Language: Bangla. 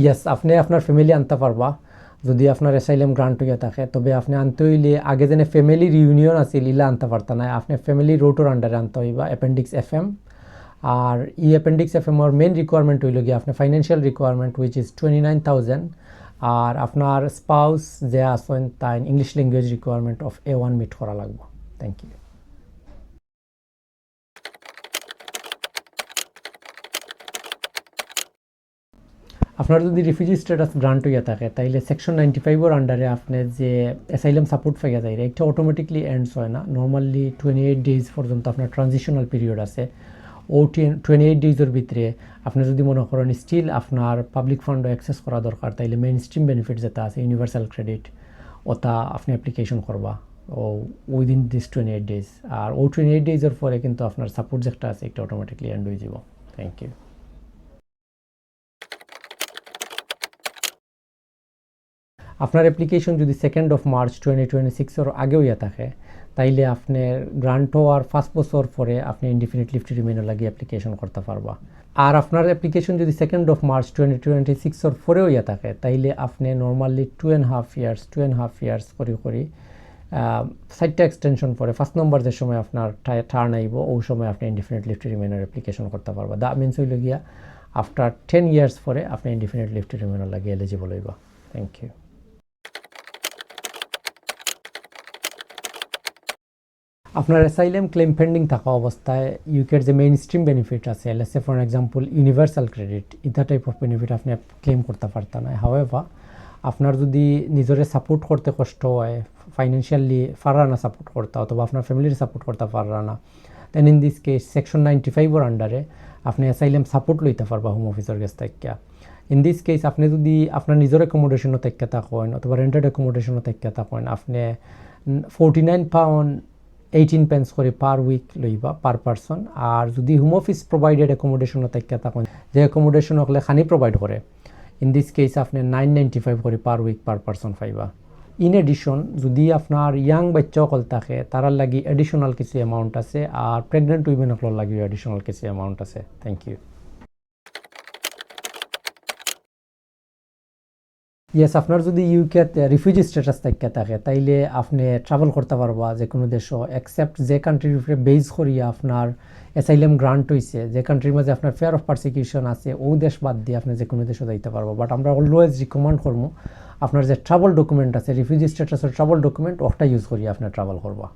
ইয়েস, আপনি আপনার ফ্যামিলি আনতে পারবা যদি আপনার অ্যাসাইলাম গ্রান্ট হইয়া থাকে। তবে আপনি আনতে হইলে আগে যেন ফ্যামিলি রিউনিয়ন আছে ইলা আনতে পারতা না, আপনি ফ্যামিলি রোটোর আন্ডারে আনতে হইবা অ্যাপেন্ডিক্স এফএম। আর ই অ্যাপেন্ডিক্স এফএম ওর মেন রিকোয়ারমেন্ট হইল গিয়ে আপনার ফাইন্যান্সিয়াল রিকোয়ারমেন্ট উইচ ইজ 29,000। আর আপনার স্পাউস যে আছেন তাই English language requirement of A1 meet করা লাগবে। Thank you. আপনার যদি রিফিউজি স্ট্যাটাস গ্রান্ট হইয়া থাকে তাইলে সেকশন 95 আন্ডারে আপনি যে অ্যাসাইলাম সাপোর্ট পাইয়া যায় এটা অটোমেটিকলি এন্ডস হয় না। নর্মালি 28 ডেজ পর্যন্ত আপনার ট্রানজিশনাল পিরিয়ড আছে। ও 28 ডেজের ভিতরে আপনি যদি মনে করেন স্টিল আপনার পাবলিক ফান্ডও অ্যাক্সেস করা দরকার তাইলে মেইন স্ট্রিম বেনিফিট যেটা আছে ইউনিভার্সাল ক্রেডিট ওটা আপনি অ্যাপ্লিকেশন করবা ও উইদিন দিস 28 ডেজ। আর ও 28 ডেজের পরে কিন্তু আপনার সাপোর্ট যেটা আছে এটা অটোমেটিকলি এন্ড হয়ে যাব। Thank you. আপনার অ্যাপ্লিকেশন যদি 2nd of March 2026 এর আগে হইয়া থাকে তাইলে আপনার গ্রান্ট হওয়ার 5 বছর পরে আপনি ইনডিফিনিট লিভ টু রিমেইনের লাগি অ্যাপ্লিকেশন করতে পারবা। আর আপনার অ্যাপ্লিকেশন যদি 2nd of March 2026 এর পরে হইয়া থাকে তাইলে আপনি নর্মালি 2.5 ইয়ার্স করে 4টা এক্সটেনশন পরে 1st নম্বর যে সময় আপনার টার্ন আইব ওই সময় আপনি ইনডিফিনিট লিভ টু রিমেইনের অ্যাপ্লিকেশন করতে পারবা। দ্যাট মিনস হইল গিয়া আফটার 10 ইয়ার্স পরে আপনি ইনডিফিনিট লিভ টু রিমেইনের লাগি এলিজিবল হইবা। Thank you. আপনার অ্যাসাইলাম ক্লেম পেন্ডিং থাকা অবস্থায় ইউকের যে মেইন স্ট্রিম বেনিফিট আছে let's say for example universal credit ইটা টাইপ অফ বেনিফিট আপনি ক্লেম করতে পারতেন না। হাওয়েভার আপনার যদি নিজেরে সাপোর্ট করতে কষ্ট হয়, ফাইন্যান্সিয়ালি পারা না সাপোর্ট করতে অথবা আপনার ফ্যামিলির সাপোর্ট করতে পারা না, দেন ইন দিস কেস সেকশন 95 আন্ডারে আপনি অ্যাসাইলাম সাপোর্ট লইতে পারবা হোম অফিসের কাছ থেকে। ইন দিস কেস আপনি যদি আপনার নিজের অ্যাকোমোডেশনও থেকে থাকেন অথবা রেন্টেড অ্যাকোমোডেশনও থেকে থাকেন আপনি 49 পাউন্ড 18 পেন্স করে পার উইক লইবা পার পারসন। আর যদি হোম অফিস প্রোভাইডেড অ্যাকোমোডেশনও থাকে তখন যে অ্যাকোমোডেশন হলে খানি প্রোভাইড করে ইন দিস কেস আপনি 995 করে পার উইক পার পারসন পাইবা। ইন এডিশন যদি আপনার ইয়াং বাচ্চা সকল থাকে তারার লাগি এডিশনাল কিছু অ্যামাউন্ট আছে আর প্রেগনেন্ট উইমেন সকলের লাগি এডিশনাল কিছু অ্যামাউন্ট আছে। Thank you. ইয়েস, আপনার যদি ইউকেতে রিফিউজি স্ট্যাটাস থাকে তাইলে আপনি ট্রাভেল করতে পারবা যে কোনো দেশও এক্সেপ্ট যে কান্ট্রির উপরে বেস করিয়া আপনার অ্যাসাইলাম গ্রান্ট হয়েছে, যে কান্ট্রির মাঝে আপনার ফেয়ার অফ পারসিকিউশন আছে ও দেশ বাদ দিয়ে আপনি যে কোনো দেশও যাইতে পারবো। বাট আমরা অলওয়েজ রিকমেন্ড করবো আপনার যে ট্রাভেল ডকুমেন্ট আছে রিফিউজি স্ট্যাটাসের ট্রাভেল ডকুমেন্ট ওটা ইউজ করিয়া আপনি ট্রাভেল করবা।